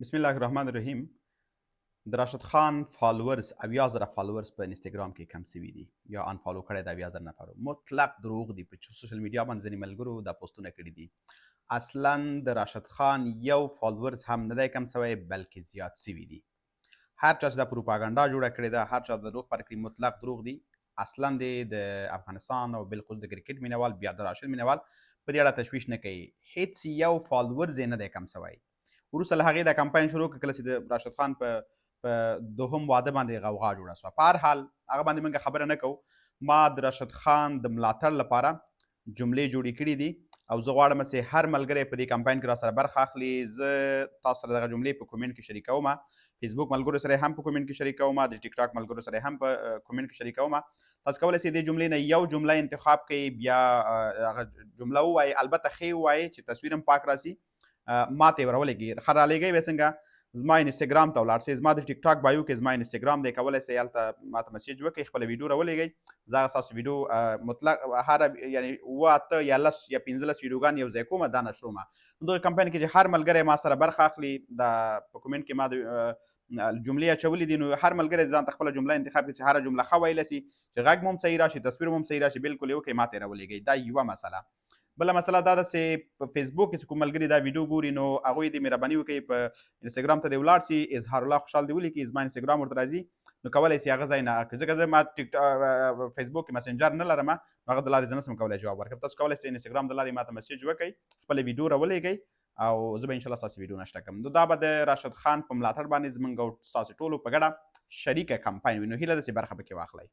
بسم الله الرحمن الرحیم. د راشد خان فالوورز 80,000 فالوورز په انستګرام کې کم سوي دي یا انفالو کړی د 80,000 نفرو. مطلق دروغ دي. په سوشل میډیا باندې ځینې ملګرو دا پوسټونه کړي دي. اصلا د راشد خان یو فالوورز هم نه دی کم سوی بلکې زیات سوي دي. هر چا چې دا پروپاګاندا جوړه کړې ده، هر چا د دروغ پر کړي، مطلق دروغ دي. اصلا د افغانستان او بالخصوص د کرکټ مینوال بیا د راشد مینوال په دې اړه تشویش نه کوي. هیڅ یو فالوورز یې نه دی کم سوی. وروسته له هغې دا کمپاین شروع کړه کله چې د راشد خان په دوهم واده باندې غوغا جوړه شوه. په هر حال هغه باندې موږ خبره نه کوو. ما د راشد خان د ملاتړ لپاره جملې جوړې کړي دي او زه غواړم چې هر ملګری په دې کمپاین کې راسره برخه اخلي. زه تاسو سره دغه جملې په کومنټ کې شریکوم. فیسبوک ملګرو سره هم په کومنټ کې شریکوم، د ټیک ټاک ملګرو سره هم په کومنټ کې شریکوم. تاسو کولی شئ دې جملې نه یو جمله انتخاب کړئ، بیا هغه جمله ووایئ، البته ښې ووایئ چې تصویر هم پاک راسي. ما ته یې راولېږئ. ښه رالیږئ به څنګه؟ زما انسټاګرام ته ولاړ شئ. زما د ټیک ټاک بایو کې زما انسټاګرام دی، کولی شئ هلته ما ته مسیج وکړئ، خپله ویډیو راولېږئ. زه هغه ستاسو ویډیو مطلق هره یعنې 8 یا 10 یا 15 ویډیوګانې یو ځای کوم، دا نشروم. دغه کمپاین کې چې هر ملګری ما سره برخه اخلي، دا په کومنټ کې ما د جملې اچولې دي، نو هر ملګری ځان ته خپله جمله انتخاب کړي چې هره جمله ښه ویلی سي، چې غږ مو هم صحیح راشي، تصویر مو هم صحیح راشي، بالکل یې وکړئ، ما ته یې راولېږئ. دا یوه مسله. بله مسله دا ده چې په فیسبوک کې چې کوم ملګري دا ویډیو ګوري، نو هغوی دې مهرباني وکړي په انسټاګرام ته دې ولاړ شي، اظهار الله خوشحال دې ولیکي، زما انسټاګرام ورته راځي، نو کولی شي هغه ځای نه کړي. ځکه زه ما فیسبوک کې مسنجر نه لرم، نو هغه د لارې زه نشم کولی جواب ورکړم. تاسو کولی شئ انسټاګرام د لارې ما ته مسیج وکړئ، خپله ویډیو راولېږئ او زه به انشاءالله ستاسو ویډیو نشته کړم. نو دا به د راشد خان په ملاتړ باندې زموږ او ستاسو ټولو په ګډه شریکه کمپاین وي. نو هیله ده چې برخه پکې واخلئ.